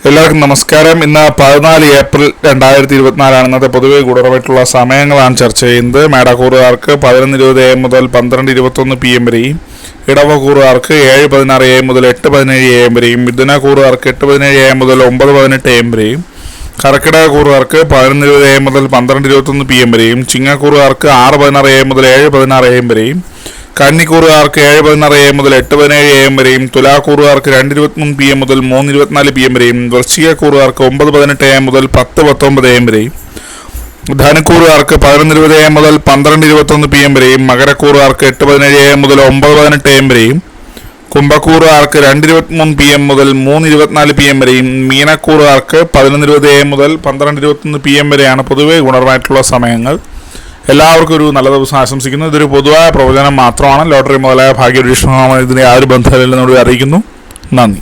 എല്ലാവർക്കും നമസ്കാരം. ഇന്ന് 14 ഏപ്രിൽ 2024 ഇന്നത്തെ പൊതുവെ ഗുണപരമായിട്ടുള്ള സമയങ്ങളാണ് ചർച്ച ചെയ്യുന്നത്. മേടക്കൂറുകാർക്ക് 11:20 AM മുതൽ 12:21 PM വരെയും, ഇടവക്കൂറുകാർക്ക് 7:16 AM മുതൽ 8:17 AM വരെയും, മിഥുനക്കൂറുകാർക്ക് 8:17 AM മുതൽ 9:18 AM വരെയും, കർക്കിടകക്കൂറുകാർക്ക് 11:20 AM മുതൽ 12:21 PM വരെയും, ചിങ്ങക്കൂറുകാർക്ക് 6:16 AM മുതൽ 7:16 AM വരെയും, കന്നിക്കൂറുകാർക്ക് 7:16 AM മുതൽ 8:17 AM വരെയും, തുലാക്കൂറുകാർക്ക് 2:23 PM മുതൽ 3:24 PM വരെയും, വൃശ്ചികക്കൂറുകാർക്ക് 9:18 AM മുതൽ 10:19 AM വരെയും, ധനുക്കൂറുകാർക്ക് 11:20 AM മുതൽ 12:21 PM വരെയും, മകരക്കൂറുകാർക്ക് 8:17 AM മുതൽ 9:18 AM വരെയും, കുംഭക്കൂറുകാർക്ക് 2:23 PM മുതൽ 3:24 PM വരെയും, മീനക്കൂറുകാർക്ക് 11:20 AM മുതൽ 12:21 PM വരെയാണ് പൊതുവെ ഗുണപരമായിട്ടുള്ള സമയങ്ങൾ. എല്ലാവർക്കും ഒരു നല്ല ദിവസം ആശംസിക്കുന്നു. ഇതൊരു പൊതുവായ പ്രവചനം മാത്രമാണ്. ലോട്ടറി മുതലായ ഭാഗ്യപരീക്ഷണമാണ്. ഇതിനെ ആര് ബന്ധമില്ലെന്നോട് അറിയിക്കുന്നു. നന്ദി.